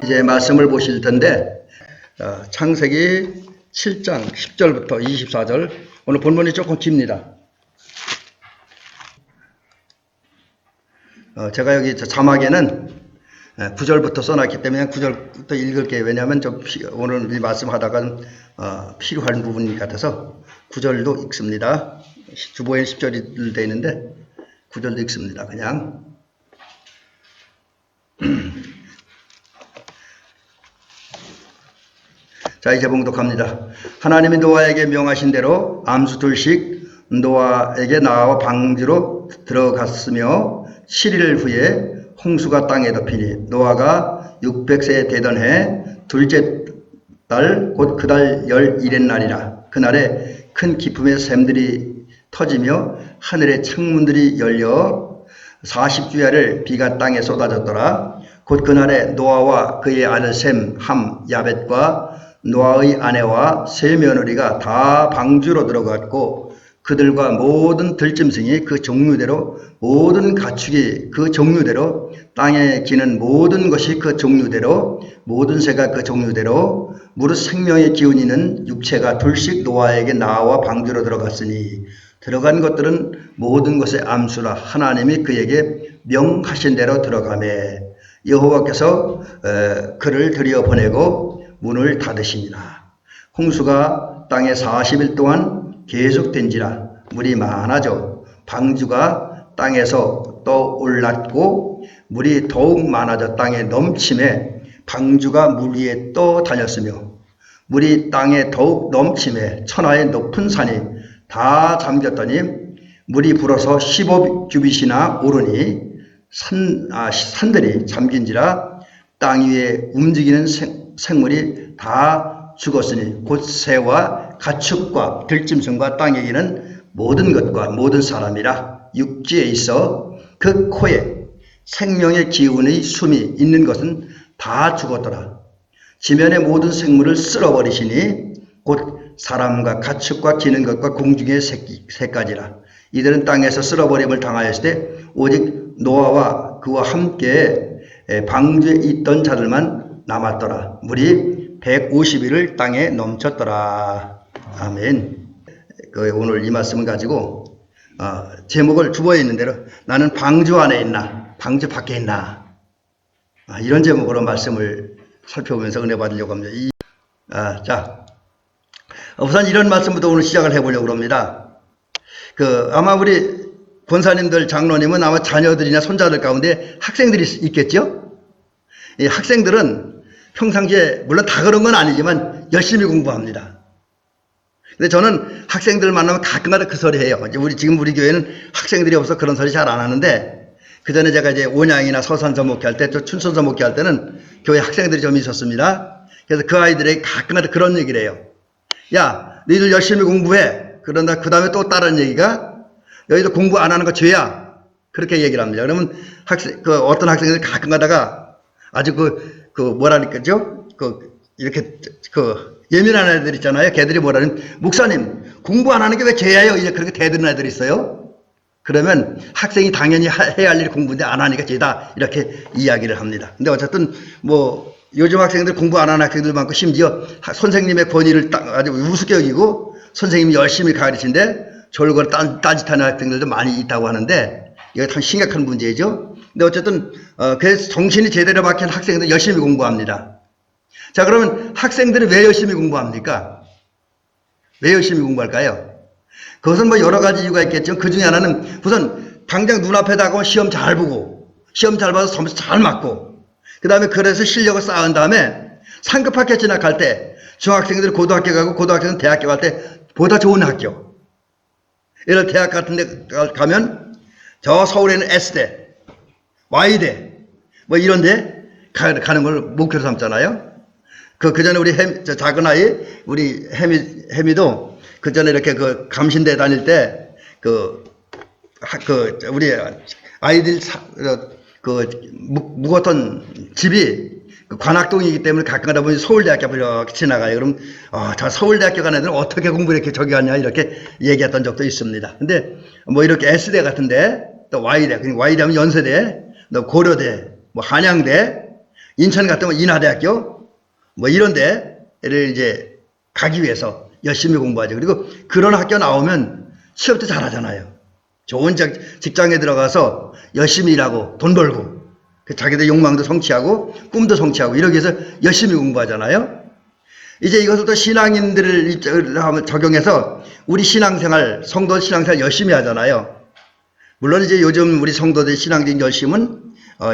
이제 말씀을 보실 텐데 창세기 7장 10절부터 24절 오늘 본문이 조금 깁니다. 제가 여기 자막에는 9절부터 써놨기 때문에 9절부터 읽을게요. 왜냐하면 오늘 이 말씀하다가 필요한 부분 같아서 9절도 읽습니다. 주보에 10절이 되어 있는데 9절도 읽습니다. 그냥 자, 이제 봉독합니다. 하나님이 노아에게 명하신 대로 암수 둘씩 노아에게 나와 방주로 들어갔으며 7일 후에 홍수가 땅에 덮이니 노아가 600세 되던 해 둘째 달 곧 그 달 11의 날이라. 그날에 큰 기품의 샘들이 터지며 하늘의 창문들이 열려 40주야를 비가 땅에 쏟아졌더라. 곧 그날에 노아와 그의 아들 셈, 함, 야벳과 노아의 아내와 세 며느리가 다 방주로 들어갔고 그들과 모든 들짐승이 그 종류대로 모든 가축이 그 종류대로 땅에 기는 모든 것이 그 종류대로 모든 새가 그 종류대로 무릇 생명의 기운이 있는 육체가 둘씩 노아에게 나와 방주로 들어갔으니 들어간 것들은 모든 것의 암수라. 하나님이 그에게 명하신 대로 들어가매 여호와께서 그를 들여보내고 문을 닫으시니라. 홍수가 땅에 40일 동안 계속된지라. 물이 많아져 방주가 땅에서 떠올랐고 물이 더욱 많아져 땅에 넘침에 방주가 물 위에 떠다녔으며 물이 땅에 더욱 넘침에 천하의 높은 산이 다 잠겼더니 물이 불어서 15규빗이나 오르니 산들이 잠긴지라. 땅 위에 움직이는 생물이 다 죽었으니 곧 새와 가축과 들짐승과 땅에 기는 모든 것과 모든 사람이라. 육지에 있어 그 코에 생명의 기운의 숨이 있는 것은 다 죽었더라. 지면의 모든 생물을 쓸어버리시니 곧 사람과 가축과 기는 것과 공중의 새까지라. 이들은 땅에서 쓸어버림을 당하였을 때 오직 노아와 그와 함께 방주에 있던 자들만 남았더라. 물이 150일을 땅에 넘쳤더라. 아멘. 오늘 이 말씀을 가지고 제목을 주보에 있는 대로 나는 방주 안에 있나 방주 밖에 있나 이런 제목으로 말씀을 살펴보면서 은혜 받으려고 합니다. 자, 우선 이런 말씀부터 오늘 시작을 해보려고 합니다. 아마 우리 권사님들 장로님은 아마 자녀들이나 손자들 가운데 학생들이 있겠죠? 이 학생들은 평상시에 물론 다 그런 건 아니지만 열심히 공부합니다. 근데 저는 학생들 만나면 가끔가다 그 소리 해요. 지금 우리 교회는 학생들이 없어서 그런 소리 잘 안 하는데 그 전에 제가 이제 온양이나 서산서 목회할 때 또 춘천서 목회할 때는 교회 학생들이 좀 있었습니다. 그래서 그 아이들에게 가끔가다 그런 얘기를 해요. 야, 너희들 열심히 공부해. 그런다 그 다음에 또 다른 얘기가 너희들 공부 안 하는 거 죄야. 그렇게 얘기를 합니다. 그러면 어떤 학생들이 가끔 가다가 아주 뭐라니까죠? 이렇게 예민한 애들 있잖아요. 걔들이 뭐라는 목사님 공부 안 하는 게 왜 죄예요? 이제 그렇게 대드는 애들이 있어요. 그러면 학생이 당연히 해야 할 일이 공부인데 안 하니까 죄다 이렇게 이야기를 합니다. 근데 어쨌든 요즘 학생들 공부 안 하는 학생들 많고 심지어 선생님의 권위를 아주 우습게 여기고 선생님이 열심히 가르치는데 졸고를 딴짓하는 학생들도 많이 있다고 하는데 이거 참 심각한 문제죠. 근데 어쨌든 그래서 정신이 제대로 박힌 학생들 열심히 공부합니다. 자, 그러면 학생들이 왜 열심히 공부합니까? 왜 열심히 공부할까요? 그것은 여러 가지 이유가 있겠지만 그 중에 하나는 우선 당장 눈앞에 다가온 시험 잘 보고 시험 잘 봐서 점수 잘 맞고 그 다음에 그래서 실력을 쌓은 다음에 상급 학교 진학할 때 중학생들이 고등학교 가고 고등학생은 대학교 갈 때 보다 좋은 학교 예를 대학 같은 데 가면 저 서울에는 S대, Y대 이런 데 가는 걸 목표로 삼잖아요. 그 전에 우리 작은 아이, 우리 혜미도 그 전에 이렇게 감신대 다닐 때, 우리 아이들 묵었던 집이 관악동이기 때문에 가끔 가다 보니 서울대학교 앞을 이렇게 지나가요. 그럼, 저 서울대학교 간 애들은 어떻게 공부를 이렇게 저기 하냐, 이렇게 얘기했던 적도 있습니다. 근데 이렇게 S대 같은데, 또 Y대, Y대 하면 연세대, 또 고려대, 한양대, 인천 같으면 인하대학교 뭐 이런 데를 이제 가기 위해서 열심히 공부하죠. 그리고 그런 학교 나오면 취업도 잘하잖아요. 좋은 직장에 들어가서 열심히 일하고 돈 벌고 자기들 욕망도 성취하고 꿈도 성취하고 이러기 위해서 열심히 공부하잖아요. 이제 이것을 또 신앙인들을 입장을 적용해서 우리 신앙생활, 성도 신앙생활 열심히 하잖아요. 물론 이제 요즘 우리 성도들 신앙적인 열심은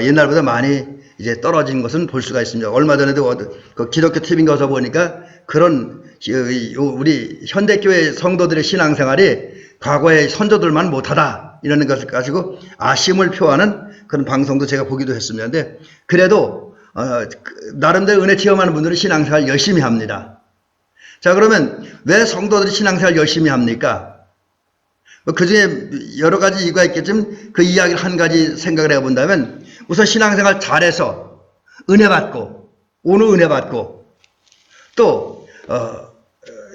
옛날보다 많이 이제 떨어진 것은 볼 수가 있습니다. 얼마 전에도 그 기독교 TV 가서 보니까 그런 우리 현대교회 성도들의 신앙생활이 과거의 선조들만 못하다 이러는 것을 가지고 아쉬움을 표하는 그런 방송도 제가 보기도 했습니다. 근데 그래도 나름대로 은혜 체험하는 분들은 신앙생활 열심히 합니다. 자, 그러면 왜 성도들이 신앙생활 열심히 합니까? 그 중에 여러 가지 이유가 있겠지만 그 이야기를 한 가지 생각을 해본다면 우선 신앙생활 잘해서 은혜 받고 오늘 은혜 받고 또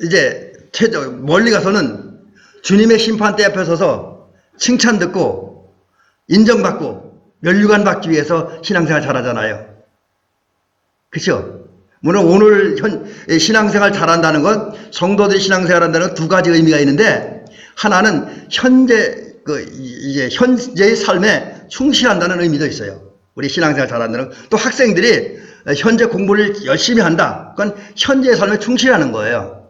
이제 멀리 가서는 주님의 심판대 앞에 서서 칭찬 듣고 인정받고 면류관 받기 위해서 신앙생활 잘하잖아요. 그렇죠? 물론 오늘 신앙생활 잘한다는 건 성도들이 신앙생활 한다는 건 두 가지 의미가 있는데 하나는 이제 현재의 삶에 충실한다는 의미도 있어요. 우리 신앙생활 잘한다는 건 또 학생들이 현재 공부를 열심히 한다. 그건 현재의 삶에 충실하는 거예요.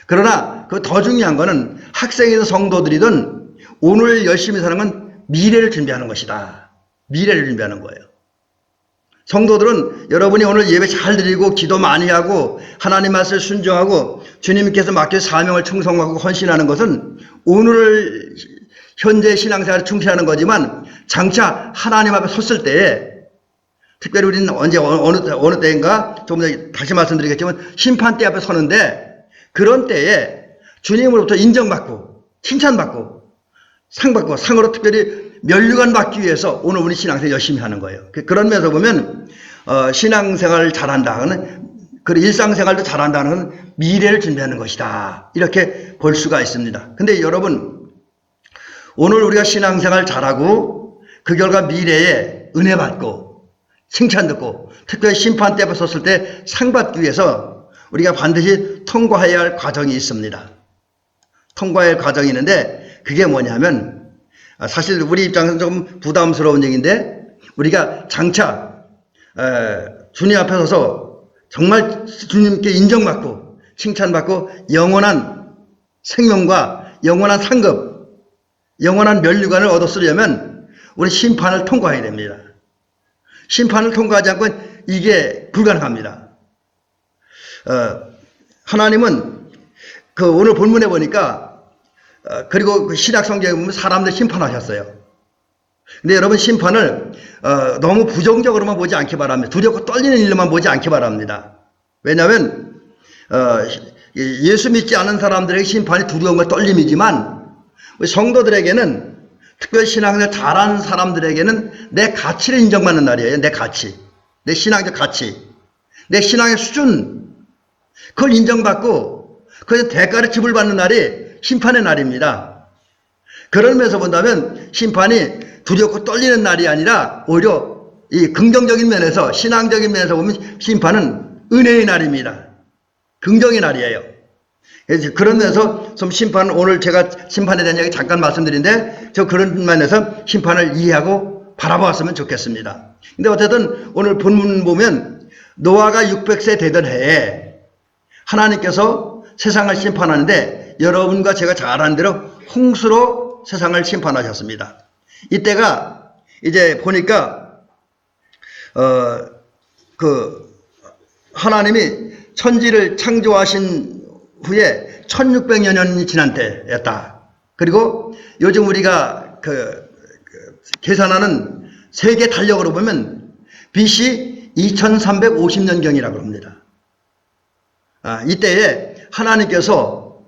그러나 그 더 중요한 거는 학생이든 성도들이든 오늘 열심히 사는 건 미래를 준비하는 것이다. 미래를 준비하는 거예요. 성도들은 여러분이 오늘 예배 잘 드리고 기도 많이 하고 하나님 말씀을 순종하고 주님께서 맡긴 사명을 충성하고 헌신하는 것은 오늘 현재 신앙생활에 충실하는 거지만 장차 하나님 앞에 섰을 때에 특별히 우리는 언제 어느 때인가 조금 전에 다시 말씀드리겠지만 심판대 앞에 서는데 그런 때에 주님으로부터 인정받고 칭찬받고 상받고 상으로 특별히 면류관 받기 위해서 오늘 우리 신앙생활 열심히 하는 거예요. 그런 면에서 보면 신앙생활을 잘한다는 그리고 일상생활도 잘한다는 미래를 준비하는 것이다. 이렇게 볼 수가 있습니다. 근데 여러분 오늘 우리가 신앙생활 잘하고 그 결과 미래에 은혜 받고 칭찬 듣고 특별히 심판대 앞에 섰을 때 상 받기 위해서 우리가 반드시 통과해야 할 과정이 있습니다. 통과해야 할 과정이 있는데 그게 뭐냐면 사실 우리 입장에서는 좀 부담스러운 얘기인데 우리가 장차 주님 앞에 서서 정말 주님께 인정받고 칭찬받고 영원한 생명과 영원한 상급, 영원한 면류관을 얻었으려면 우리 심판을 통과해야 됩니다. 심판을 통과하지 않고 이게 불가능합니다. 하나님은 그 오늘 본문에 보니까 그리고 그 신약 성경에 보면 사람들 심판하셨어요. 근데 여러분 심판을 너무 부정적으로만 보지 않기 바랍니다. 두렵고 떨리는 일로만 보지 않기 바랍니다. 왜냐하면 예수 믿지 않은 사람들에게 심판이 두려움과 떨림이지만 우리 성도들에게는 특별히 신앙생활 잘하는 사람들에게는 내 가치를 인정받는 날이에요. 내 가치, 내 신앙적 가치, 내 신앙의 수준 그걸 인정받고 그래서 대가를 지불받는 날이 심판의 날입니다. 그런 면에서 본다면 심판이 두렵고 떨리는 날이 아니라 오히려 이 긍정적인 면에서 신앙적인 면에서 보면 심판은 은혜의 날입니다. 긍정의 날이에요. 그래서 그런 면에서 좀 심판은 오늘 제가 심판에 대한 이야기 잠깐 말씀드린데 저 그런 면에서 심판을 이해하고 바라보았으면 좋겠습니다. 근데 어쨌든 오늘 본문 보면 노아가 600세 되던 해에 하나님께서 세상을 심판하는데 여러분과 제가 잘 아는 대로 홍수로 세상을 심판하셨습니다. 이때가 이제 보니까 그 하나님이 천지를 창조하신 후에 1600여 년이 지난 때였다. 그리고 요즘 우리가 계산하는 세계 달력으로 보면 BC 2350년경이라고 합니다. 이때에 하나님께서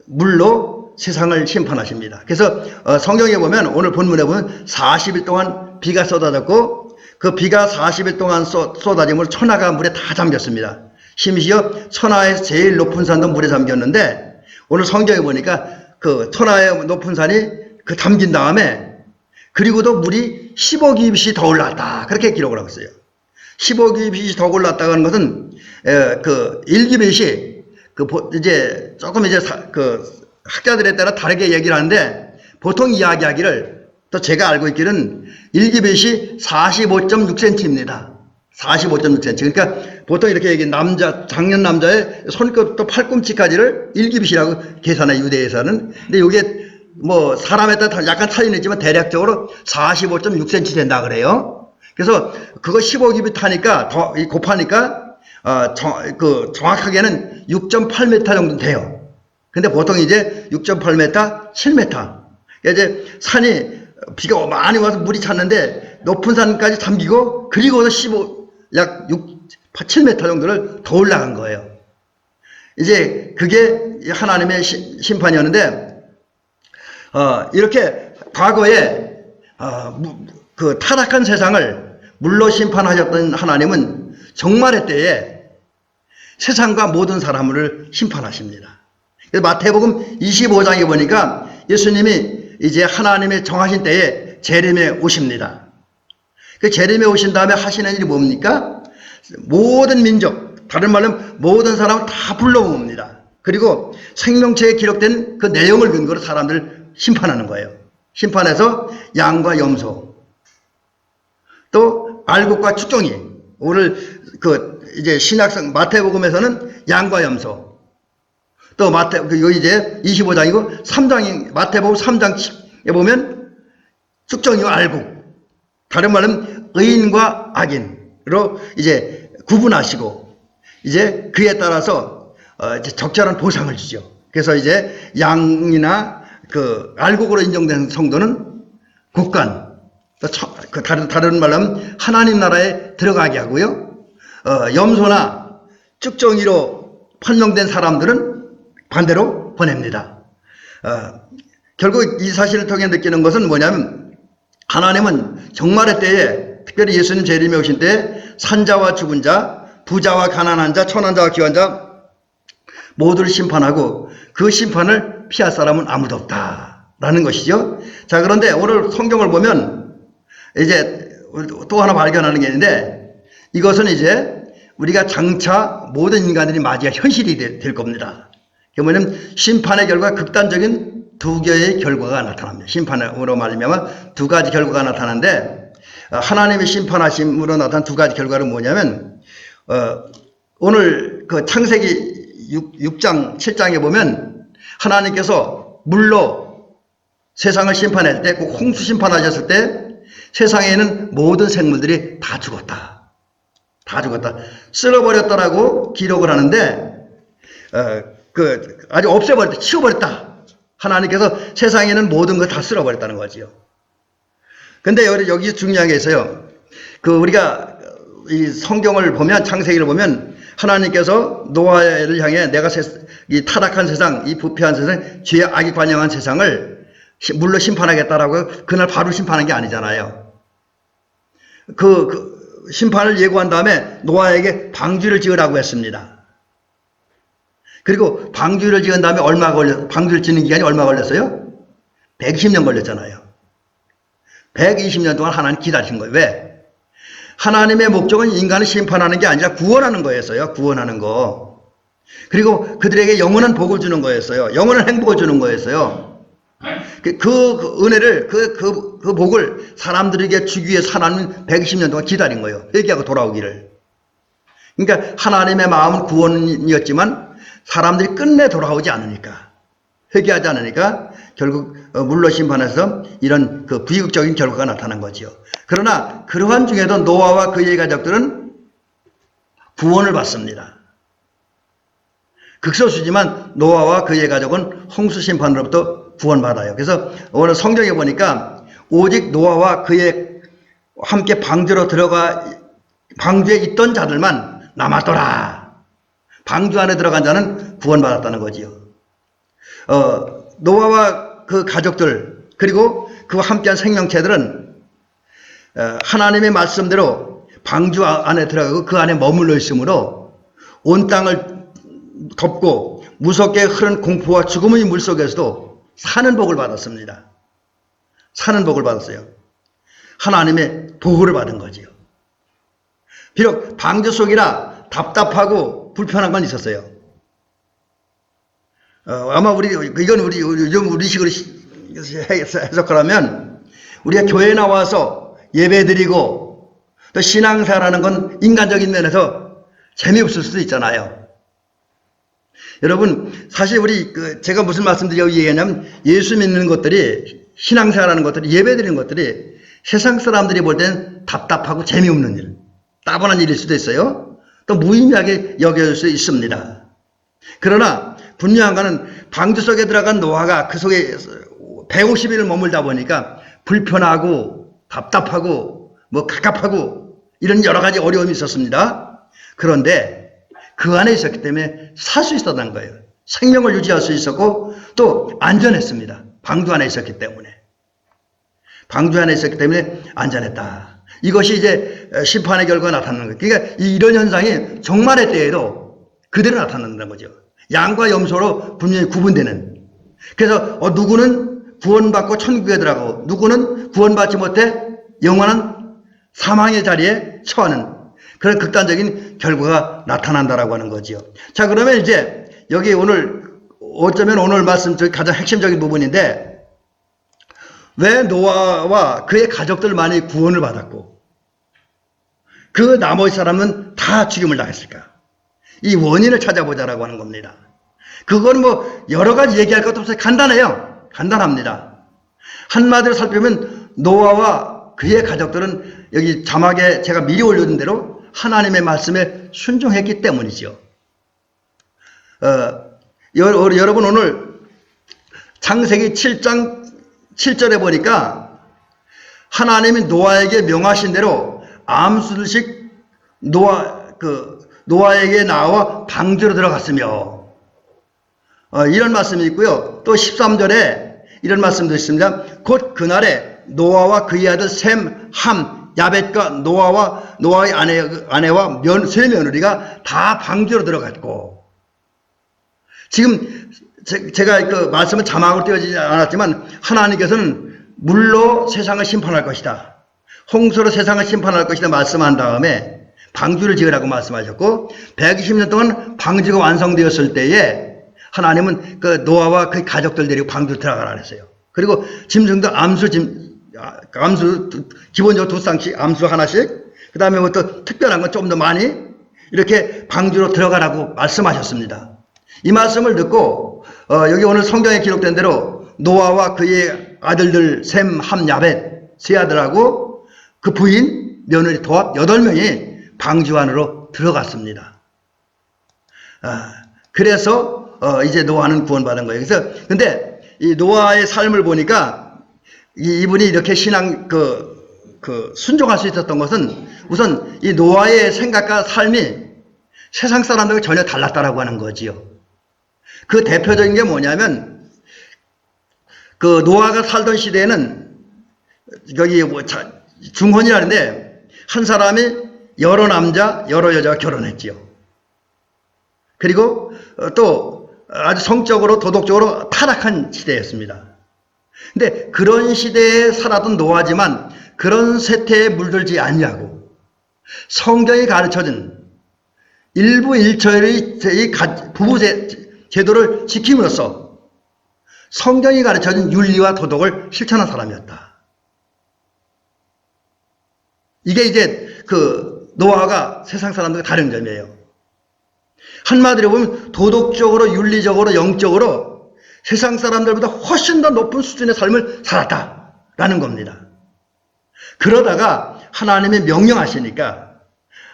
물로 세상을 심판하십니다. 그래서 성경에 보면 오늘 본문에 보면 40일 동안 비가 쏟아졌고 그 비가 40일 동안 쏟아짐으로 천하가 물에 다 잠겼습니다. 심지어 천하의 제일 높은 산도 물에 잠겼는데 오늘 성경에 보니까 그 천하의 높은 산이 그 잠긴 다음에 그리고도 물이 15규빗이 더 올랐다. 그렇게 기록을 하고 있어요. 15기빗이 더 올랐다는 것은 그 1기빗이 이제 조금 이제 학자들에 따라 다르게 얘기를 하는데, 보통 이야기하기를, 또 제가 알고 있기는 1기빗이 45.6cm입니다. 45.6cm. 그러니까 보통 이렇게 얘기, 장년 남자의 손끝부터 팔꿈치까지를 1기빗이라고 계산해, 유대에서는. 근데 이게 뭐 사람에 따라 약간 차이는 있지만 대략적으로 45.6cm 된다 그래요. 그래서 그거 15기빗 하니까 곱하니까 정확하게는 6.8m 정도 돼요. 근데 보통 이제 6.8m, 7m. 이제 산이 비가 많이 와서 물이 찼는데 높은 산까지 잠기고, 그리고서 약 7m 정도를 더 올라간 거예요. 이제 그게 하나님의 심판이었는데, 이렇게 과거에 그 타락한 세상을 물로 심판하셨던 하나님은 종말의 때에 세상과 모든 사람을 심판하십니다. 마태복음 25장에 보니까 예수님이 이제 하나님의 정하신 때에 재림에 오십니다. 그 재림에 오신 다음에 하시는 일이 뭡니까? 모든 민족, 다른 말로 모든 사람을 다 불러모읍니다. 그리고 생명체에 기록된 그 내용을 근거로 사람들을 심판하는 거예요. 심판해서 양과 염소, 또 알곡과 축종이, 오늘 이제 신약성 마태복음에서는 양과 염소, 또 여기 이제 25장이고 3장이, 마태복음 3장에 보면 축종이와 알곡, 다른 말은 의인과 악인으로 이제 구분하시고, 이제 그에 따라서 이제 적절한 보상을 주죠. 그래서 이제 양이나 알곡으로 인정된 성도는 국간, 다른 말로 하면 하나님 나라에 들어가게 하고요. 염소나 쭉정이로 판명된 사람들은 반대로 보냅니다. 결국 이 사실을 통해 느끼는 것은 뭐냐면, 하나님은 종말의 때에, 특별히 예수님 재림에 오신 때에 산자와 죽은 자, 부자와 가난한 자, 천한 자와 귀한 자 모두를 심판하고, 그 심판을 피할 사람은 아무도 없다라는 것이죠. 자, 그런데 오늘 성경을 보면 이제 또 하나 발견하는 게 있는데, 이것은 이제 우리가 장차 모든 인간들이 맞이할 현실이 될 겁니다. 그러면 심판의 결과, 극단적인 두 개의 결과가 나타납니다. 심판으로 말미암아 두 가지 결과가 나타나는데, 하나님의 심판하심으로 나타난 두 가지 결과는 뭐냐면, 오늘 그 창세기 6장 7장에 보면 하나님께서 물로 세상을 심판할 때, 꼭 홍수 심판하셨을 때 세상에 있는 모든 생물들이 다 죽었다. 다 죽었다. 쓸어버렸다라고 기록을 하는데, 아주 없애버렸다. 치워버렸다. 하나님께서 세상에 있는 모든 걸 다 쓸어버렸다는 거지요. 근데 여기 중요한 게 있어요. 우리가 이 성경을 보면, 창세기를 보면 하나님께서 노아를 향해 내가 이 타락한 세상, 이 부패한 세상, 죄 악이 관영한 세상을 물로 심판하겠다라고 그날 바로 심판한 게 아니잖아요. 심판을 예고한 다음에 노아에게 방주를 지으라고 했습니다. 그리고 방주를 지은 다음에 방주를 짓는 기간이 얼마 걸렸어요? 120년 걸렸잖아요. 120년 동안 하나님 기다리신 거예요. 왜? 하나님의 목적은 인간을 심판하는 게 아니라 구원하는 거였어요. 구원하는 거. 그리고 그들에게 영원한 복을 주는 거였어요. 영원한 행복을 주는 거였어요. 그 은혜를, 그 복을 사람들에게 주기 위해서 하나님은 120년 동안 기다린 거예요. 회개하고 돌아오기를. 그러니까 하나님의 마음은 구원이었지만 사람들이 끝내 돌아오지 않으니까, 회개하지 않으니까 결국 물로 심판해서 이런 비극적인 결과가 나타난 거지요. 그러나 그러한 중에도 노아와 그의 가족들은 구원을 받습니다. 극소수지만 노아와 그의 가족은 홍수 심판으로부터 구원받아요. 그래서 오늘 성경에 보니까 오직 노아와 그의 함께 방주로 들어가 방주에 있던 자들만 남았더라. 방주 안에 들어간 자는 구원받았다는 거지요. 노아와 그 가족들, 그리고 그와 함께한 생명체들은 하나님의 말씀대로 방주 안에 들어가고 그 안에 머물러 있으므로 온 땅을 덮고 무섭게 흐른 공포와 죽음의 물 속에서도 사는 복을 받았습니다. 사는 복을 받았어요. 하나님의 보호를 받은 거지요. 비록 방주 속이라 답답하고 불편한 건 있었어요. 아마 이건 우리식으로 해석하라면, 우리가 교회에 나와서 예배드리고 또 신앙생활하는 건 인간적인 면에서 재미없을 수도 있잖아요. 여러분, 사실 제가 무슨 말씀드리려고 얘기하냐면, 예수 믿는 것들이, 신앙생활하는 것들이, 예배드리는 것들이 세상 사람들이 볼 때는 답답하고 재미없는 일, 따분한 일일 수도 있어요. 또 무의미하게 여겨질 수 있습니다. 그러나 분명한 것은 방주 속에 들어간 노아가 그 속에 150일을 머물다 보니까 불편하고 답답하고 갑갑하고 이런 여러 가지 어려움이 있었습니다. 그런데 그 안에 있었기 때문에 살 수 있었던 거예요. 생명을 유지할 수 있었고 또 안전했습니다. 방주 안에 있었기 때문에. 방주 안에 있었기 때문에 안전했다. 이것이 이제 심판의 결과가 나타나는 거예요. 그러니까 이런 현상이 종말의 때에도 그대로 나타난다는 거죠. 양과 염소로 분명히 구분되는. 그래서 누구는 구원받고 천국에 들어가고 누구는 구원받지 못해 영원한 사망의 자리에 처하는 그런 극단적인 결과가 나타난다라고 하는 거지요. 자, 그러면 이제 여기 어쩌면 오늘 말씀 중 가장 핵심적인 부분인데, 왜 노아와 그의 가족들만이 구원을 받았고 그 나머지 사람은 다 죽임을 당했을까? 이 원인을 찾아보자라고 하는 겁니다. 그건 여러 가지 얘기할 것도 없어요. 간단해요. 간단합니다. 한마디로 살펴보면 노아와 그의 가족들은 여기 자막에 제가 미리 올려둔 대로 하나님의 말씀에 순종했기 때문이죠. 여러분, 오늘 창세기 7장 7절에 보니까 하나님이 노아에게 명하신 대로 암수들씩 노아에게 나와 방주로 들어갔으며, 이런 말씀이 있고요. 또 13절에 이런 말씀도 있습니다. 곧 그날에 노아와 그의 아들 셈, 함, 야벳과 노아의 아내와 세 며느리가 다 방주로 들어갔고, 지금 제가 그 말씀은 자막으로 띄어지지 않았지만 하나님께서는 물로 세상을 심판할 것이다, 홍수로 세상을 심판할 것이다 말씀한 다음에 방주를 지으라고 말씀하셨고, 120년 동안 방주가 완성되었을 때에 하나님은 그 노아와 그 가족들 데리고 방주로 들어가라 그랬어요. 그리고 짐승도 암수 기본적으로 2쌍씩 암수 하나씩, 그 다음에 또 특별한 건 좀 더 많이 이렇게 방주로 들어가라고 말씀하셨습니다. 이 말씀을 듣고 여기 오늘 성경에 기록된 대로 노아와 그의 아들들 셈, 함, 야벳 세 아들하고 그 부인, 며느리 도합 8명이 방주 안으로 들어갔습니다. 그래서 이제 노아는 구원받은 거예요. 그래서 근데 이 노아의 삶을 보니까 이분이 이렇게 순종할 수 있었던 것은 우선 이 노아의 생각과 삶이 세상 사람들과 전혀 달랐다라고 하는 거지요. 그 대표적인 게 뭐냐면, 그 노아가 살던 시대에는 여기 중혼이라는데 한 사람이 여러 남자 여러 여자와 결혼했지요. 그리고 또 아주 성적으로 도덕적으로 타락한 시대였습니다. 근데 그런 시대에 살았던 노아지만 그런 세태에 물들지 않냐고 성경이 가르쳐준 일부 일처의 부부 제도를 지킴으로써 성경이 가르쳐준 윤리와 도덕을 실천한 사람이었다. 이게 이제 그 노아가 세상 사람들과 다른 점이에요. 한마디로 보면 도덕적으로, 윤리적으로, 영적으로 세상 사람들보다 훨씬 더 높은 수준의 삶을 살았다라는 겁니다. 그러다가 하나님이 명령하시니까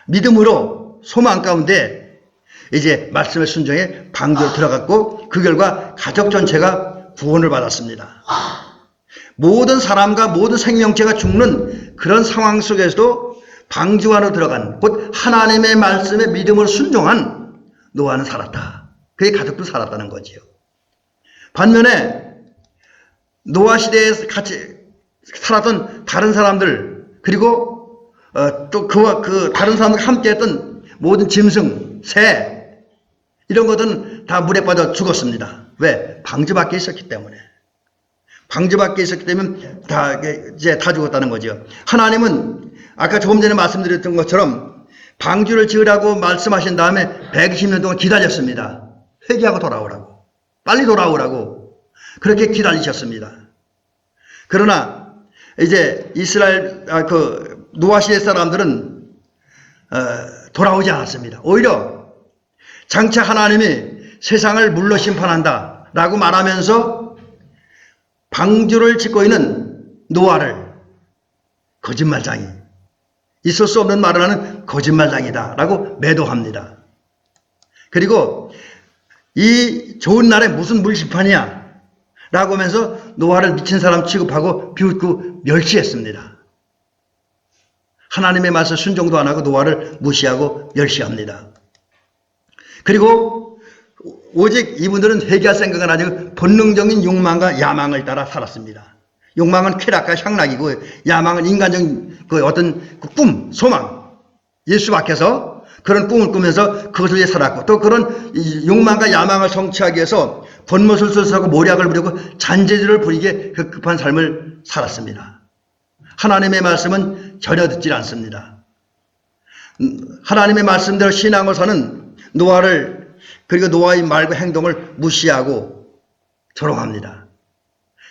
믿음으로 소망 가운데 이제 말씀에 순종해 방주로 들어갔고, 그 결과 가족 전체가 구원을 받았습니다. 모든 사람과 모든 생명체가 죽는 그런 상황 속에서도 방주 안으로 들어간, 곧 하나님의 말씀에 믿음으로 순종한 노아는 살았다. 그의 가족도 살았다는 거지요. 반면에 노아 시대에 같이 살았던 다른 사람들, 그리고 또 그와 그 다른 사람들과 함께했던 모든 짐승, 새, 이런 것들은 다 물에 빠져 죽었습니다. 왜? 방주 밖에 있었기 때문에. 방주 밖에 있었기 때문에 다 죽었다는 거죠. 하나님은 아까 조금 전에 말씀드렸던 것처럼 방주를 지으라고 말씀하신 다음에 120년 동안 기다렸습니다. 회개하고 돌아오라고. 빨리 돌아오라고. 그렇게 기다리셨습니다. 그러나 이제 이스라엘 노아 시대 사람들은 돌아오지 않았습니다. 오히려 장차 하나님이 세상을 물로 심판한다 라고 말하면서 방주를 짓고 있는 노아를 거짓말장이, 있을 수 없는 말을 하는 거짓말장이다 라고 매도합니다. 그리고 이 좋은 날에 무슨 물심판이야 라고 하면서 노아를 미친 사람 취급하고 비웃고 멸시했습니다. 하나님의 말씀 순종도 안 하고 노아를 무시하고 멸시합니다. 그리고 오직 이분들은 회개할 생각은 아니고 본능적인 욕망과 야망을 따라 살았습니다. 욕망은 쾌락과 향락이고 야망은 인간적인 어떤 꿈, 소망, 예수 밖에서 그런 꿈을 꾸면서 그것을 위해 살았고, 또 그런 욕망과 야망을 성취하기 위해서 권모술술하고 모략을 부리고 잔재주를 부리게 급급한 삶을 살았습니다. 하나님의 말씀은 전혀 듣질 않습니다. 하나님의 말씀대로 신앙을 사는 노아를, 그리고 노아의 말과 행동을 무시하고 조롱합니다.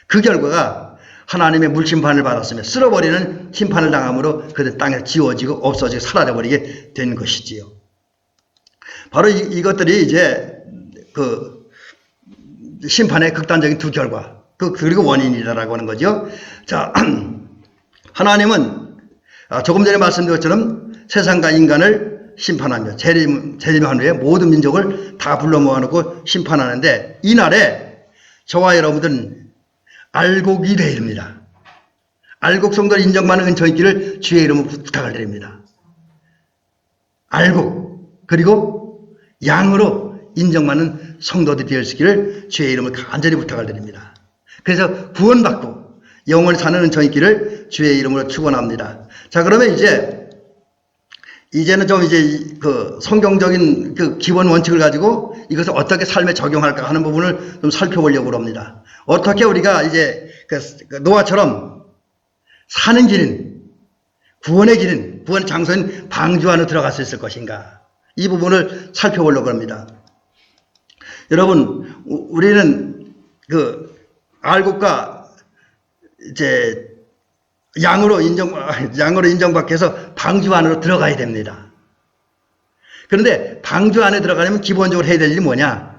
그 결과가 하나님의 물심판을 받았으며 쓸어버리는 심판을 당함으로 그들 땅에 지워지고 없어지고 사라져버리게 된 것이지요. 바로 이것들이 이제 심판의 극단적인 두 결과, 그리고 원인이라고 하는 거죠. 자, 하나님은 조금 전에 말씀드린 것처럼 세상과 인간을 심판하며 재림한 후에 모든 민족을 다 불러 모아놓고 심판하는데, 이날에 저와 여러분들은 알곡이 되어야 됩니다. 알곡 성도를 인정받는 은총이 있기를 주의 이름으로 부탁을 드립니다. 알곡, 그리고 양으로 인정받는 성도들이 되어 있기를 주의 이름을 간절히 부탁을 드립니다. 그래서 구원받고 영원히 사는 은총이 있기를 주의 이름으로 축원합니다. 자, 그러면 이제는 좀 성경적인 기본 원칙을 가지고 이것을 어떻게 삶에 적용할까 하는 부분을 좀 살펴보려고 합니다. 어떻게 우리가 이제 노아처럼 사는 길인, 구원의 길인, 구원 장소인 방주 안으로 들어갈 수 있을 것인가, 이 부분을 살펴보려고 합니다. 여러분, 우리는 알곡과 이제 양으로 인정받기 위해서 방주 안으로 들어가야 됩니다. 그런데 방주 안에 들어가려면 기본적으로 해야 될 일이 뭐냐?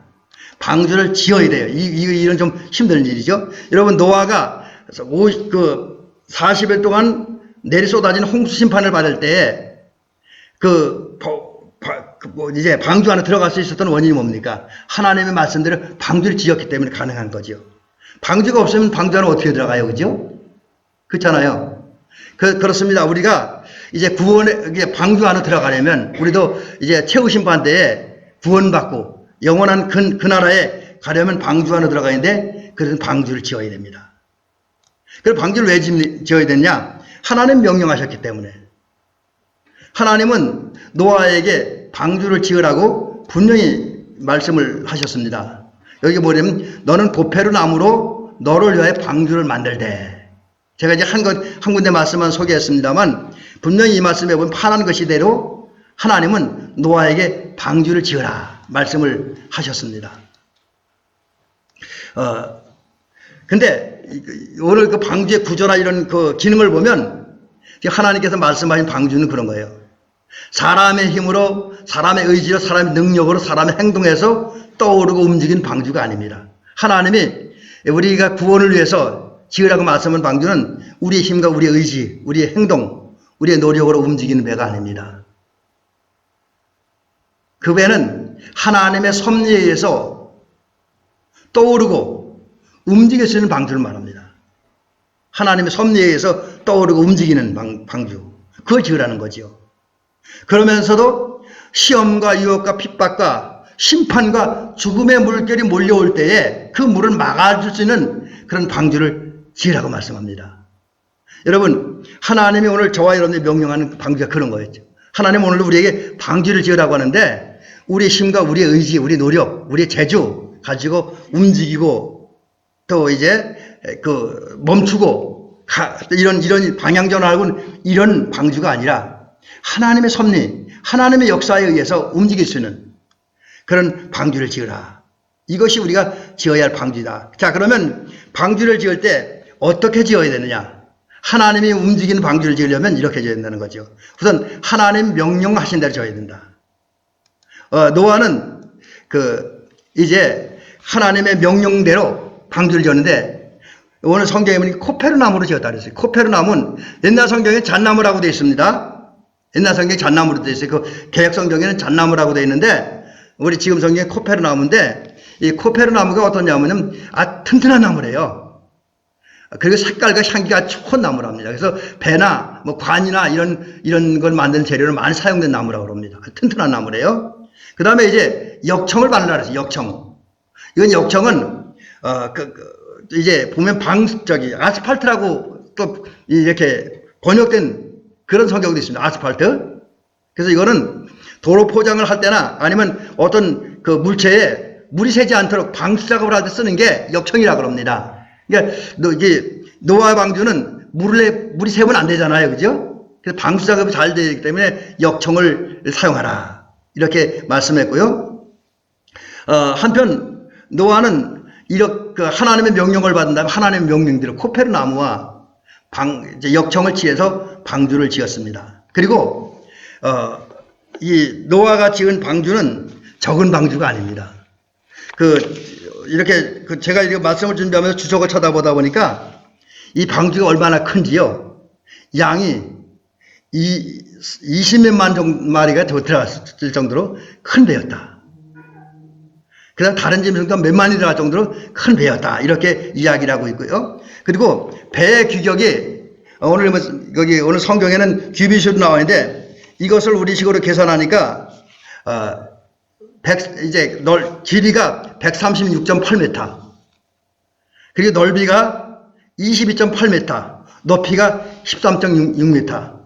방주를 지어야 돼요. 이건 좀 힘든 일이죠. 여러분, 노아가 40일 동안 내리 쏟아진 홍수 심판을 받을 때에 이제 방주 안에 들어갈 수 있었던 원인이 뭡니까? 하나님의 말씀대로 방주를 지었기 때문에 가능한 거죠. 방주가 없으면 방주 안에 어떻게 들어가요? 그죠? 그렇잖아요. 그렇습니다. 우리가 이제 방주 안으로 들어가려면 우리도 이제 최후 심판 때에 구원받고 영원한 그 나라에 가려면 방주 안으로 들어가는데, 그래서 방주를 지어야 됩니다. 그래서 방주를 왜 지어야 되냐? 하나님 명령하셨기 때문에. 하나님은 노아에게 방주를 지으라고 분명히 말씀을 하셨습니다. 여기 뭐냐면 너는 보페로 나무로 너를 위하여 방주를 만들되. 제가 이제 한 군데 말씀만 소개했습니다만, 분명히 이 말씀에 보면 파란 것이대로 하나님은 노아에게 방주를 지으라 말씀을 하셨습니다. 근데 오늘 그 방주의 구조나 이런 기능을 보면 하나님께서 말씀하신 방주는 그런 거예요. 사람의 힘으로, 사람의 의지로, 사람의 능력으로, 사람의 행동에서 떠오르고 움직이는 방주가 아닙니다. 하나님이 우리가 구원을 위해서 지으라고 말씀한 방주는 우리의 힘과 우리의 의지, 우리의 행동, 우리의 노력으로 움직이는 배가 아닙니다. 그 배는 하나님의 섭리에 의해서 떠오르고 움직일 수 있는 방주를 말합니다. 하나님의 섭리에 의해서 떠오르고 움직이는 방주. 그걸 지으라는 거죠. 그러면서도 시험과 유혹과 핍박과 심판과 죽음의 물결이 몰려올 때에 그 물을 막아줄 수 있는 그런 방주를 지으라고 말씀합니다. 여러분, 하나님이 오늘 저와 여러분이 명령하는 방주가 그런 거였죠. 하나님 오늘 우리에게 방주를 지으라고 하는데, 우리의 힘과 우리의 의지, 우리의 노력, 우리의 재주 가지고 움직이고, 또 이제 멈추고 이런 방향 전환하고는 이런 방주가 아니라 하나님의 섭리, 하나님의 역사에 의해서 움직일 수 있는 그런 방주를 지으라. 이것이 우리가 지어야 할 방주다. 자, 그러면 방주를 지을 때 어떻게 지어야 되느냐? 하나님이 움직이는 방주를 지으려면 이렇게 지어야 된다는 거죠. 우선 하나님 명령하신 대로 지어야 된다. 노아는 이제 하나님의 명령대로 방주를 지었는데 오늘 성경에 보니 코페르나무로 지었다 그랬어요. 코페르나무는 옛날 성경에 잣나무라고 되어 있습니다. 옛날 성경에 잣나무로 되어 있어요. 그 개역 성경에는 잣나무라고 되어 있는데 우리 지금 성경에 코페르나무인데 이 코페르나무가 어떠냐면은 튼튼한 나무래요. 그리고 색깔과 향기가 좋은 나무랍니다. 그래서 배나 뭐 관이나 이런 걸 만드는 재료로 많이 사용된 나무라고 합니다. 튼튼한 나무래요. 그 다음에 이제 역청을 바르라 그랬어요. 역청. 이건 역청은 이제 보면 아스팔트라고 또 이렇게 번역된 그런 성경도 있습니다. 아스팔트. 그래서 이거는 도로 포장을 할 때나 아니면 어떤 그 물체에 물이 새지 않도록 방수 작업을 할 때 쓰는 게 역청이라고 합니다. 그러니까 이게 노아 방주는 물이 새면 안 되잖아요. 그죠? 그래서 방수 작업이 잘 되기 때문에 역청을 사용하라. 이렇게 말씀했고요. 한편 노아는 이렇게 하나님의 명령을 받는다면 하나님의 명령대로 코페르나무와 이제 역청을 취해서 방주를 지었습니다. 그리고 이 노아가 지은 방주는 적은 방주가 아닙니다. 이렇게 제가 이렇게 말씀을 준비하면서 주석을 쳐다보다 보니까 이 방주가 얼마나 큰지요. 양이 20몇만 마리가 들어갔을 정도로 큰 배였다. 그 다음 다른 짐승도 몇만이 들어갈 정도로 큰 배였다. 이렇게 이야기를 하고 있고요. 그리고 배의 규격이 오늘 성경에는 규빗으로 나와 있는데 이것을 우리식으로 계산하니까 길이가 136.8m 그리고 넓이가 22.8m 높이가 13.6m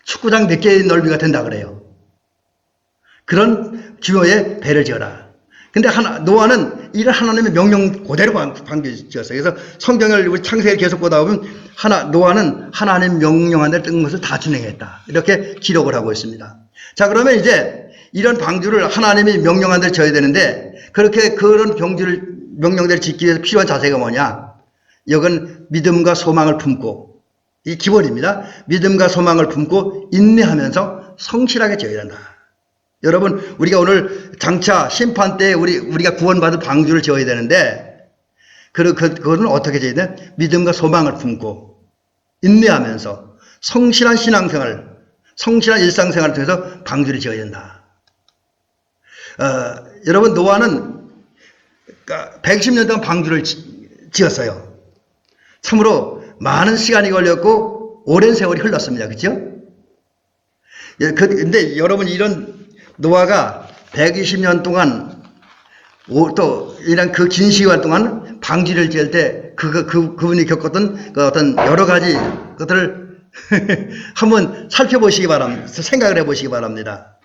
축구장 4개의 넓이가 된다 그래요. 그런 규모의 배를 지어라. 근데 노아는 이런 하나님의 명령 그대로 방주 지었어요. 그래서 성경을 우리 창세기를 계속 보다 보면 노아는 하나님 명령한 대로 뜬 것을 다 준행했다. 이렇게 기록을 하고 있습니다. 자, 그러면 이제 이런 방주를 하나님이 명령한 대로 지어야 되는데 그런 명령대로 짓기 위해서 필요한 자세가 뭐냐? 이건 믿음과 소망을 품고 이 기본입니다. 믿음과 소망을 품고 인내하면서 성실하게 지어야 한다. 여러분, 우리가 오늘 장차 심판 때 우리가 구원받을 방주를 지어야 되는데 그거는 어떻게 지어야 되냐? 믿음과 소망을 품고 인내하면서 성실한 신앙생활, 성실한 일상생활을 통해서 방주를 지어야 된다. 여러분, 노아는 110년 동안 방주를 지었어요. 참으로 많은 시간이 걸렸고 오랜 세월이 흘렀습니다. 그렇죠? 근데 여러분, 이런 노아가 120년 동안 또 이런 그 긴 시간 동안 방주를 지을 때 그분이 겪었던 그 어떤 여러 가지 것들을 한번 살펴보시기 바랍니다. 생각을 해보시기 바랍니다.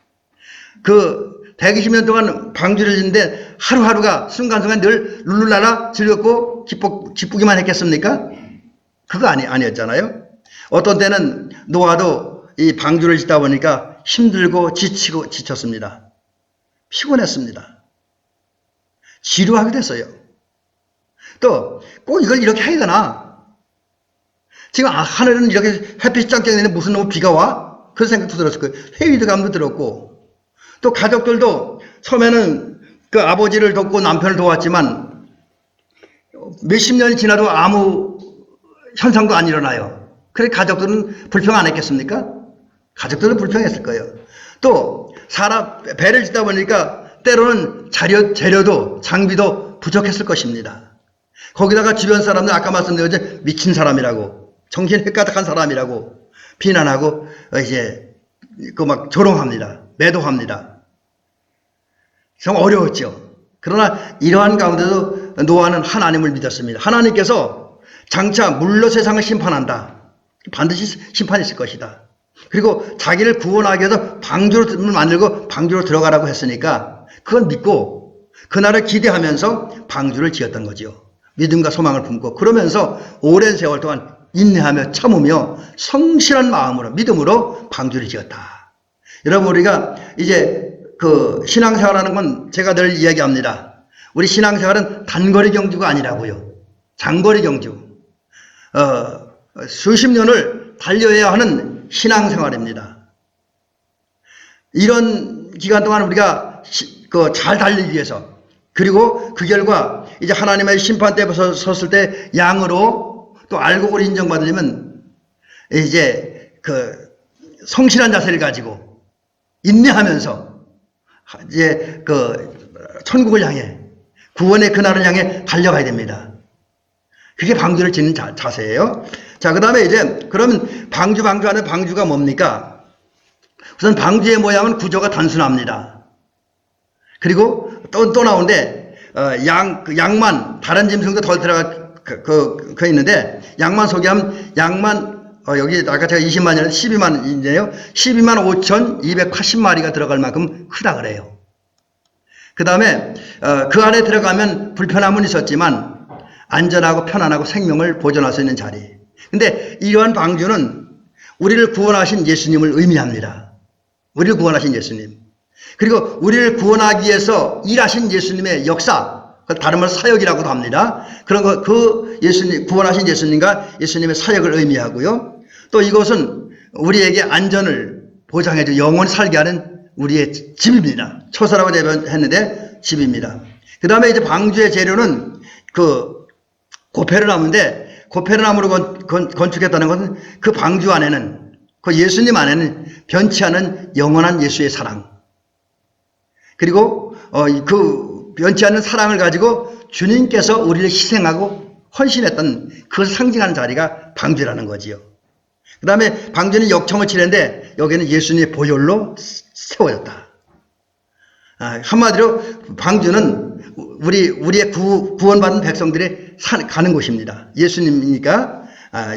120년 동안 방주를 짓는데 하루하루가 순간순간 늘 룰루랄라 즐겁고 기쁘기만 했겠습니까? 그거 아니었잖아요. 어떤 때는 노아도 이 방주를 짓다 보니까 힘들고 지쳤습니다. 피곤했습니다. 지루하게 됐어요. 또 꼭 이걸 이렇게 해야 되나? 지금 하늘은 이렇게 햇빛이 짱짱이는데 무슨 너무 비가 와? 그런 생각도 들었을 거예요. 회의감도 들었고 또 가족들도 처음에는 그 아버지를 돕고 남편을 도왔지만 몇십 년이 지나도 아무 현상도 안 일어나요. 그래 가족들은 불평 안 했겠습니까? 가족들은 불평했을 거예요. 또 배를 짓다 보니까 때로는 재료도 장비도 부족했을 것입니다. 거기다가 주변 사람들 아까 말씀드렸죠. 미친 사람이라고 정신 헷가닥한 사람이라고 비난하고 이제 막 조롱합니다. 매도합니다. 정말 어려웠죠. 그러나 이러한 가운데도 노아는 하나님을 믿었습니다. 하나님께서 장차 물로 세상을 심판한다. 반드시 심판이 있을 것이다. 그리고 자기를 구원하기 위해서 방주를 만들고 방주로 들어가라고 했으니까 그걸 믿고 그날을 기대하면서 방주를 지었던 거죠. 믿음과 소망을 품고 그러면서 오랜 세월 동안 인내하며 참으며 성실한 마음으로 믿음으로 방주를 지었다. 여러분, 우리가 이제 그 신앙생활하는 건 제가 늘 이야기합니다. 우리 신앙생활은 단거리 경주가 아니라고요. 장거리 경주. 수십 년을 달려야 하는 신앙생활입니다. 이런 기간 동안 우리가 잘 달리기 위해서, 그리고 그 결과 이제 하나님의 심판대에 섰을 때 양으로 또 알곡으로 인정받으려면 이제 그 성실한 자세를 가지고 인내하면서 이제 그 천국을 향해, 구원의 그날을 향해 달려가야 됩니다. 그게 방주를 짓는 자세예요. 자, 그 다음에 이제 그러면 방주 안에 방주가 뭡니까? 우선 방주의 모양은 구조가 단순합니다. 그리고 또 나오는데 양만, 다른 짐승도 덜 들어가 있는데, 양만 소개하면 양만 여기 아까 제가 20만이라서 12만인데요. 12만 5,280마리가 들어갈 만큼 크다 그래요. 그 다음에 그 안에 들어가면 불편함은 있었지만 안전하고 편안하고 생명을 보존할 수 있는 자리. 근데 이러한 방주는 우리를 구원하신 예수님을 의미합니다. 우리를 구원하신 예수님. 그리고 우리를 구원하기 위해서 일하신 예수님의 역사, 다른 말 사역이라고도 합니다. 그런 거, 그 예수님, 구원하신 예수님과 예수님의 사역을 의미하고요. 또 이것은 우리에게 안전을 보장해주고 영원히 살게 하는 우리의 집입니다. 처소라고 대변했는데 집입니다. 그 다음에 이제 방주의 재료는 그 고페르나무인데, 고페르나무로 건축했다는 것은 그 방주 안에는, 그 예수님 안에는 변치 않은 영원한 예수의 사랑, 그리고 그 변치 않는 사랑을 가지고 주님께서 우리를 희생하고 헌신했던 그것을 상징하는 자리가 방주라는 거지요. 그 다음에 방주는 역청을 치는데 여기는 예수님의 보혈로 세워졌다. 한마디로 방주는 우리의 구원받은 백성들이 가는 곳입니다. 예수님이니까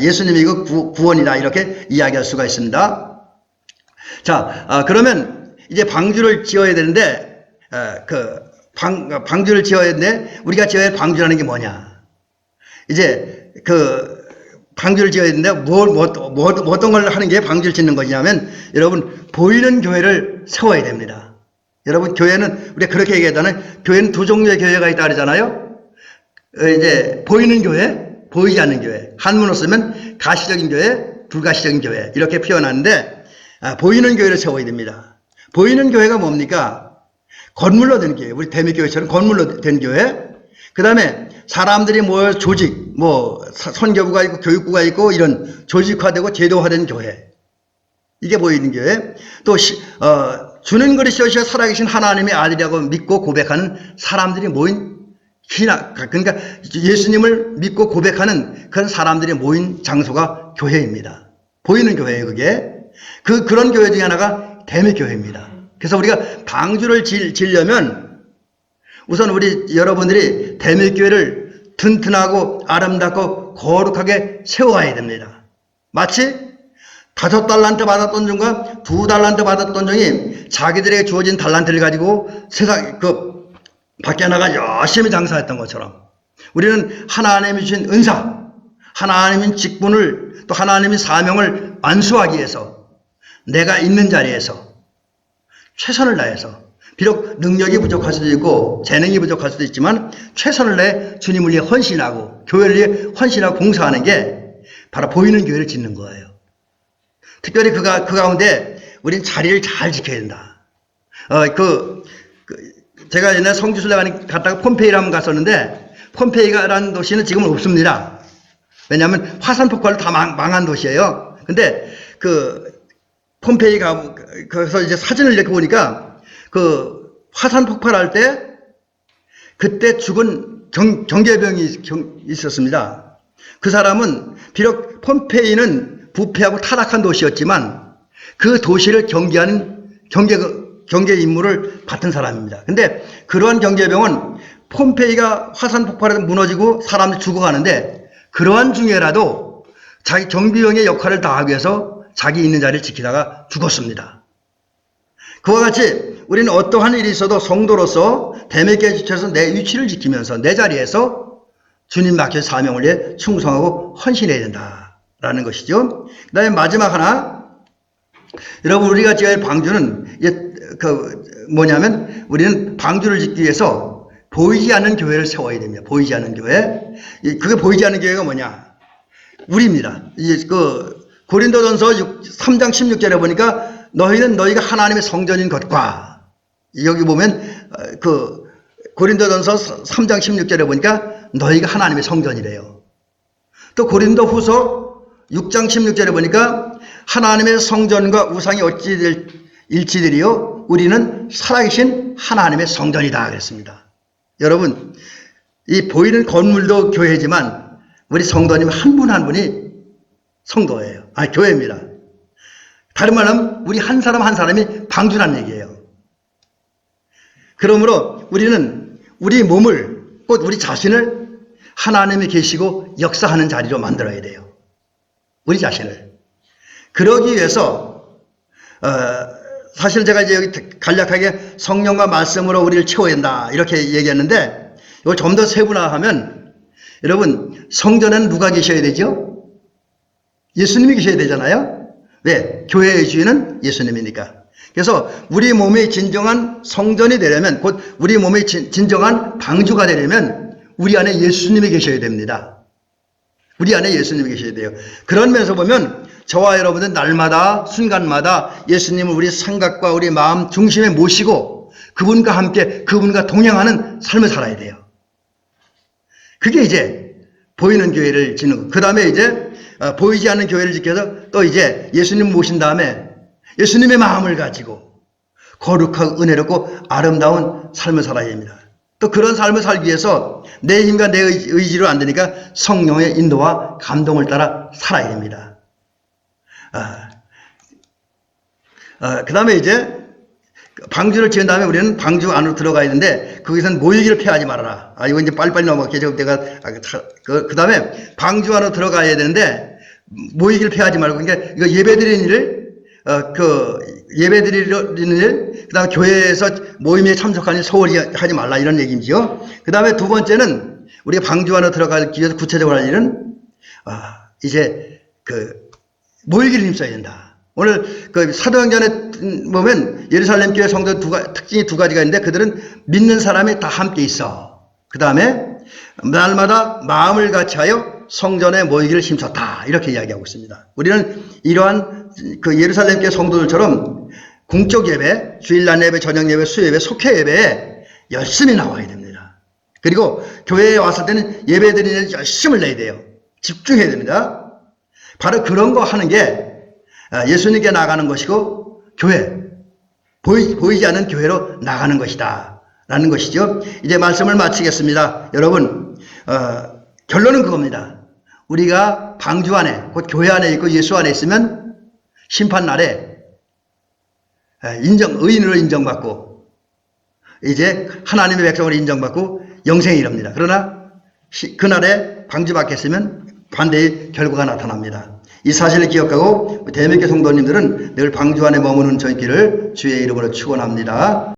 예수님이 그 구원이다, 이렇게 이야기할 수가 있습니다. 자, 그러면 이제 방주를 지어야 되는데, 방주를 지어야 되는데 우리가 지어야 할 방주라는 게 뭐냐? 이제 방주를 지어야 되는데 어떤 걸 하는 게 방주를 짓는 거냐면, 여러분, 보이는 교회를 세워야 됩니다. 여러분, 교회는 우리가 그렇게 얘기하잖아요. 교회는 두 종류의 교회가 있다 그러잖아요. 이제 보이는 교회, 보이지 않는 교회. 한문으로 쓰면 가시적인 교회, 불가시적인 교회, 이렇게 표현하는데, 보이는 교회를 세워야 됩니다. 보이는 교회가 뭡니까? 건물로 된 교회, 우리 대미교회처럼 건물로 된 교회. 그 다음에 사람들이 모여 조직, 선교부가 있고 교육부가 있고 이런 조직화되고 제도화된 교회. 이게 보이는 교회. 또 주는 그리스도시여 살아계신 하나님의 아들이라고 믿고 고백하는 사람들이 모인 그러니까 예수님을 믿고 고백하는 그런 사람들이 모인 장소가 교회입니다. 보이는 교회예요, 그게. 그런 교회 중에 하나가 대미교회입니다. 그래서 우리가 방주를 지으려면 우선 우리 여러분들이 대미교회를 튼튼하고 아름답고 거룩하게 세워야 됩니다. 마치 5달란트 받았던 종과 2달란트 받았던 종이 자기들에게 주어진 달란트를 가지고 세상 밖에 나가 열심히 장사했던 것처럼, 우리는 하나님이 주신 은사, 하나님의 직분을, 또 하나님의 사명을 완수하기 위해서 내가 있는 자리에서 최선을 다해서, 비록 능력이 부족할 수도 있고 재능이 부족할 수도 있지만 최선을 다해 주님을 위해 헌신하고 교회를 위해 헌신하고 봉사하는 게 바로 보이는 교회를 짓는 거예요. 특별히 그 가운데 우리는 자리를 잘 지켜야 된다. 제가 옛날에 성지순례 갔다가 폼페이를 한번 갔었는데, 폼페이라는 도시는 지금은 없습니다. 왜냐하면 화산 폭발로 다 망한 도시예요. 근데 폼페이 거기서 이제 사진을 이렇게 보니까 화산 폭발할 때 그때 죽은 경제병이 있었습니다. 그 사람은 비록 폼페이는 부패하고 타락한 도시였지만 그 도시를 경계하는 경제 임무를 맡은 사람입니다. 근데 그러한 경제병은 폼페이가 화산 폭발에 무너지고 사람들이 죽어가는데 그러한 중에라도 자기 경비병의 역할을 다하기 위해서 자기 있는 자리를 지키다가 죽었습니다. 그와 같이 우리는 어떠한 일이 있어도 성도로서 대매교에 지쳐서 내 위치를 지키면서 내 자리에서 주님 맡긴 사명을 위해 충성하고 헌신해야 된다라는 것이죠. 그 다음에 마지막 하나, 여러분, 우리가 지어야 할 방주는 뭐냐면 우리는 방주를 짓기 위해서 보이지 않는 교회를 세워야 됩니다. 보이지 않는 교회. 그게 보이지 않는 교회가 뭐냐? 우리입니다. 고린도전서 3장 16절에 보니까 너희가 하나님의 성전인 것과, 여기 보면 고린도전서 3장 16절에 보니까 너희가 하나님의 성전이래요. 또 고린도후서 6장 16절에 보니까 하나님의 성전과 우상이 어찌 될 일치들이요 우리는 살아계신 하나님의 성전이다 그랬습니다. 여러분, 이 보이는 건물도 교회지만 우리 성도님 한 분 한 분이 성도예요. 교회입니다. 다른 말로 하면 우리 한 사람 한 사람이 방주란 얘기예요. 그러므로 우리는 우리 몸을, 곧 우리 자신을 하나님이 계시고 역사하는 자리로 만들어야 돼요. 우리 자신을. 그러기 위해서 사실 제가 이제 여기 간략하게 성령과 말씀으로 우리를 채워야 된다 이렇게 얘기했는데, 이걸 좀 더 세분화하면, 여러분, 성전에는 누가 계셔야 되죠? 예수님이 계셔야 되잖아요. 왜? 교회의 주인은 예수님이니까. 그래서 우리 몸이 진정한 성전이 되려면, 곧 우리 몸이 진정한 방주가 되려면 우리 안에 예수님이 계셔야 됩니다. 우리 안에 예수님이 계셔야 돼요. 그런 면에서 보면 저와 여러분은 날마다 순간마다 예수님을 우리 생각과 우리 마음 중심에 모시고 그분과 함께, 그분과 동행하는 삶을 살아야 돼요. 그게 이제 보이는 교회를 짓는 거. 그 다음에 이제 보이지 않는 교회를 지켜서 또 이제 예수님 모신 다음에 예수님의 마음을 가지고 거룩하고 은혜롭고 아름다운 삶을 살아야 합니다. 또 그런 삶을 살기 위해서 내 힘과 내 의지로 안 되니까 성령의 인도와 감동을 따라 살아야 됩니다. 그 다음에 이제 방주를 지은 다음에 우리는 방주 안으로 들어가야 되는데, 거기서는 모이기를 피하지 말아라. 이거 이제 빨리빨리 넘어갈게요. 제가 그 다음에 방주 안으로 들어가야 되는데 모이기를 피하지 말고, 그러니까 이거 예배드리는 일, 예배드리는 일, 그 다음에 교회에서 모임에 참석하니 소홀히 하지 말라, 이런 얘기죠. 그 다음에 두 번째는 우리가 방주 안으로 들어가기 위해서 구체적으로 할 일은 이제 모이기를 힘써야 된다. 오늘 사도행전에 보면 예루살렘 교회 성도 특징이 두 가지가 있는데, 그들은 믿는 사람이 다 함께 있어. 그 다음에 날마다 마음을 같이하여 성전에 모이기를 힘썼다, 이렇게 이야기하고 있습니다. 우리는 이러한 예루살렘 교회 성도들처럼 공적 예배, 주일날 예배, 저녁 예배, 수예배, 속회 예배에 열심히 나와야 됩니다. 그리고 교회에 왔을 때는 예배 드리는 데 열심을 내야 돼요. 집중해야 됩니다. 바로 그런 거 하는 게 예수님께 나가는 것이고, 교회, 보이지 않는 교회로 나가는 것이다 라는 것이죠. 이제 말씀을 마치겠습니다. 여러분, 결론은 그겁니다. 우리가 방주 안에, 곧 교회 안에 있고 예수 안에 있으면 심판날에 의인으로 인정받고 이제 하나님의 백성으로 인정받고 영생에 이릅니다. 그러나 그날에 방주 밖에 있으면 반대의 결과가 나타납니다. 이 사실을 기억하고 대명교 성도님들은 늘 방주 안에 머무는 저희끼를 주의 이름으로 축원합니다.